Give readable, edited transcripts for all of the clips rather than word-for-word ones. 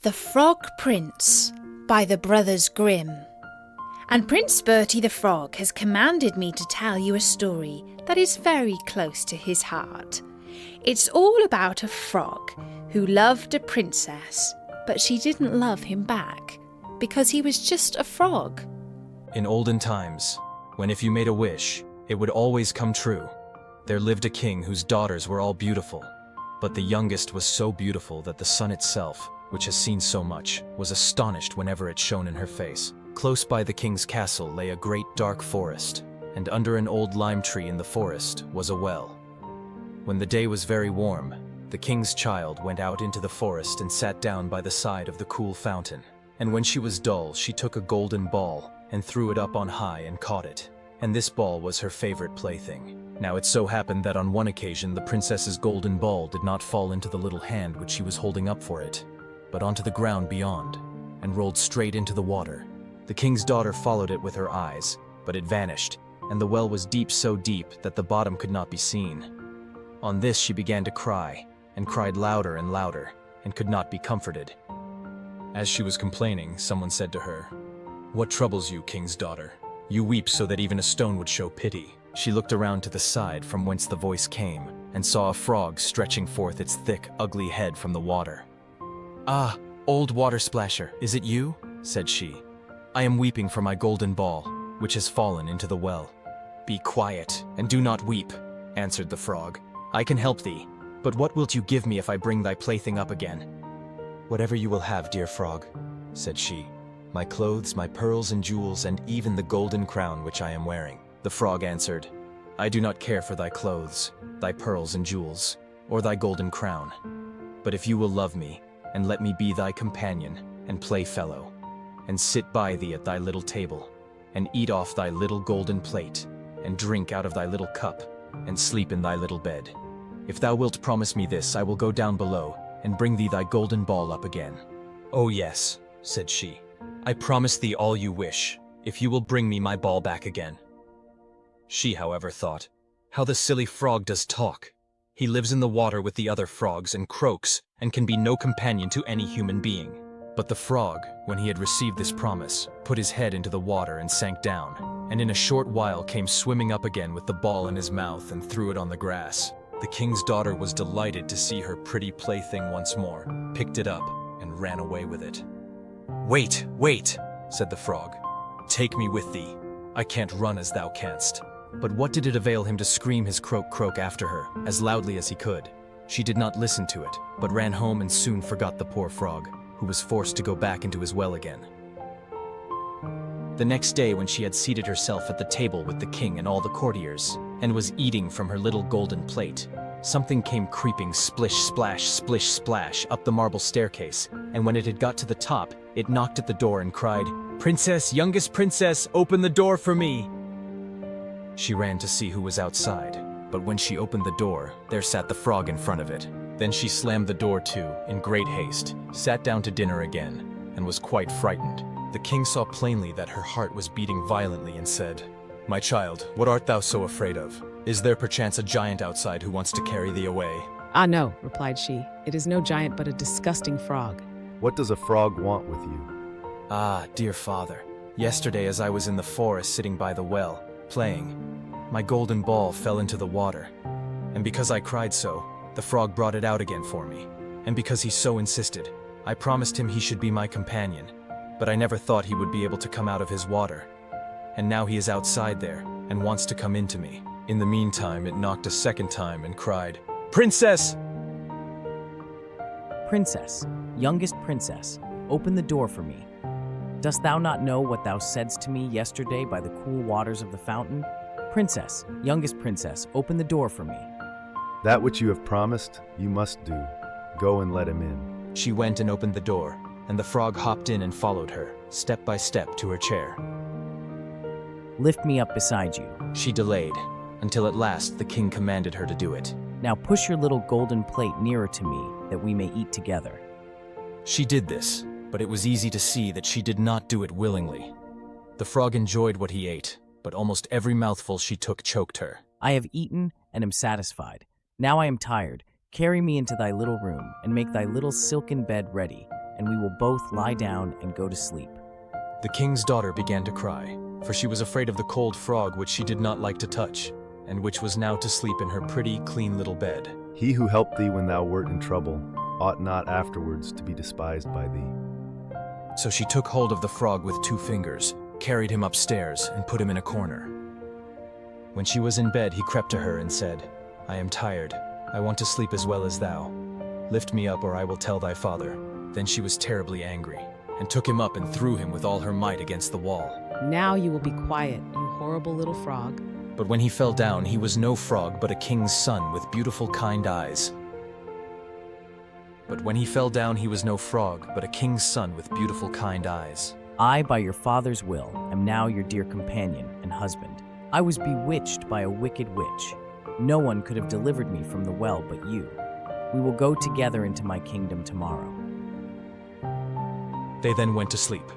The Frog Prince by the Brothers Grimm. And Prince Bertie the Frog has commanded me to tell you a story that is very close to his heart. It's all about a frog who loved a princess, but she didn't love him back because he was just a frog. In olden times, when if you made a wish, it would always come true, there lived a king whose daughters were all beautiful, but the youngest was so beautiful that the sun itself, which has seen so much, was astonished whenever it shone in her face. Close by the king's castle lay a great dark forest, and under an old lime tree in the forest was a well. When the day was very warm, the king's child went out into the forest and sat down by the side of the cool fountain. And when she was dull, she took a golden ball and threw it up on high and caught it. And this ball was her favorite plaything. Now it so happened that on one occasion the princess's golden ball did not fall into the little hand which she was holding up for it, but onto the ground beyond, and rolled straight into the water. The king's daughter followed it with her eyes, but it vanished, and the well was deep, so deep that the bottom could not be seen. On this she began to cry, and cried louder and louder, and could not be comforted. As she was complaining, someone said to her, "What troubles you, king's daughter? You weep so that even a stone would show pity." She looked around to the side from whence the voice came, and saw a frog stretching forth its thick, ugly head from the water. "Ah, old water splasher, is it you?" said she. "I am weeping for my golden ball, which has fallen into the well." "Be quiet, and do not weep," answered the frog. "I can help thee, but what wilt you give me if I bring thy plaything up again?" "Whatever you will have, dear frog," said she. "My clothes, my pearls and jewels, and even the golden crown which I am wearing." The frog answered, "I do not care for thy clothes, thy pearls and jewels, or thy golden crown. But if you will love me, and let me be thy companion and playfellow, and sit by thee at thy little table, and eat off thy little golden plate, and drink out of thy little cup, and sleep in thy little bed. If thou wilt promise me this, I will go down below, and bring thee thy golden ball up again." "Oh yes," said she, "I promise thee all you wish, if you will bring me my ball back again." She, however, thought, "How the silly frog does talk! He lives in the water with the other frogs and croaks, and can be no companion to any human being." But the frog, when he had received this promise, put his head into the water and sank down, and in a short while came swimming up again with the ball in his mouth and threw it on the grass. The king's daughter was delighted to see her pretty plaything once more, picked it up, and ran away with it. "Wait, wait," said the frog. "Take me with thee. I can't run as thou canst." But what did it avail him to scream his croak-croak after her, as loudly as he could? She did not listen to it, but ran home and soon forgot the poor frog, who was forced to go back into his well again. The next day, when she had seated herself at the table with the king and all the courtiers, and was eating from her little golden plate, something came creeping splish, splash up the marble staircase, and when it had got to the top, it knocked at the door and cried, "Princess, youngest princess, open the door for me!" She ran to see who was outside, but when she opened the door, there sat the frog in front of it. Then she slammed the door to, in great haste, sat down to dinner again, and was quite frightened. The king saw plainly that her heart was beating violently and said, "My child, what art thou so afraid of? Is there perchance a giant outside who wants to carry thee away?" "Ah, no," replied she. "It is no giant, but a disgusting frog." What does a frog want with you? "Ah, dear father, yesterday as I was in the forest sitting by the well, playing, my golden ball fell into the water, and because I cried so, the frog brought it out again for me, and because he so insisted, I promised him he should be my companion, but I never thought he would be able to come out of his water, and now he is outside there, and wants to come into me." In the meantime, it knocked a second time and cried, "Princess!" "Princess, youngest princess, open the door for me. Dost thou not know what thou saidst to me yesterday by the cool waters of the fountain? Princess, youngest princess, open the door for me." That which you have promised, you must do. Go and let him in. She went and opened the door, and the frog hopped in and followed her, step by step, to her chair. "Lift me up beside you. She delayed, until at last the king commanded her to do it. Now push your little golden plate nearer to me, that we may eat together." She did this, but it was easy to see that she did not do it willingly. The frog enjoyed what he ate, but almost every mouthful she took choked her. "I have eaten and am satisfied. Now I am tired. Carry me into thy little room, and make thy little silken bed ready, and we will both lie down and go to sleep." The king's daughter began to cry, for she was afraid of the cold frog which she did not like to touch, and which was now to sleep in her pretty, clean little bed. He who helped thee when thou wert in trouble ought not afterwards to be despised by thee. So she took hold of the frog with 2 fingers, carried him upstairs, and put him in a corner. When she was in bed, he crept to her and said, "I am tired. I want to sleep as well as thou. Lift me up, or I will tell thy father." Then she was terribly angry, and took him up and threw him with all her might against the wall. Now you will be quiet, you horrible little frog. But when he fell down, he was no frog, but a king's son with beautiful, kind eyes. But when he fell down, he was no frog, but a king's son with beautiful, kind eyes. I, by your father's will, am now your dear companion and husband. I was bewitched by a wicked witch. No one could have delivered me from the well but you. We will go together into my kingdom tomorrow. They then went to sleep.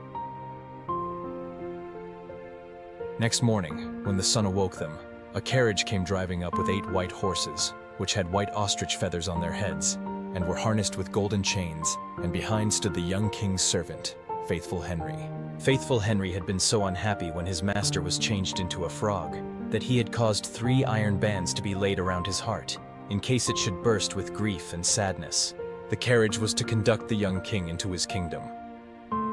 Next morning, when the sun awoke them, a carriage came driving up with 8 white horses, which had white ostrich feathers on their heads, and were harnessed with golden chains, and behind stood the young king's servant, Faithful Henry. Faithful Henry had been so unhappy when his master was changed into a frog, that he had caused 3 iron bands to be laid around his heart, in case it should burst with grief and sadness. The carriage was to conduct the young king into his kingdom.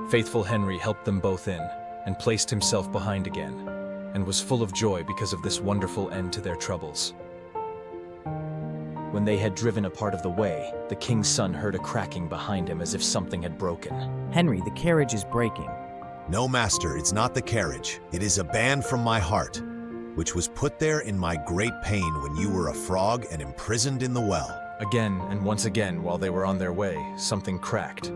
Faithful Henry helped them both in, and placed himself behind again, and was full of joy because of this wonderful end to their troubles. When they had driven a part of the way, the king's son heard a cracking behind him as if something had broken. Henry, the carriage is breaking. No, master, it's not the carriage. It is a band from my heart, which was put there in my great pain when you were a frog and imprisoned in the well. Again and once again, while they were on their way, something cracked,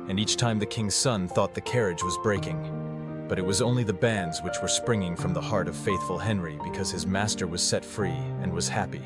and each time the king's son thought the carriage was breaking. But it was only the bands which were springing from the heart of Faithful Henry because his master was set free and was happy.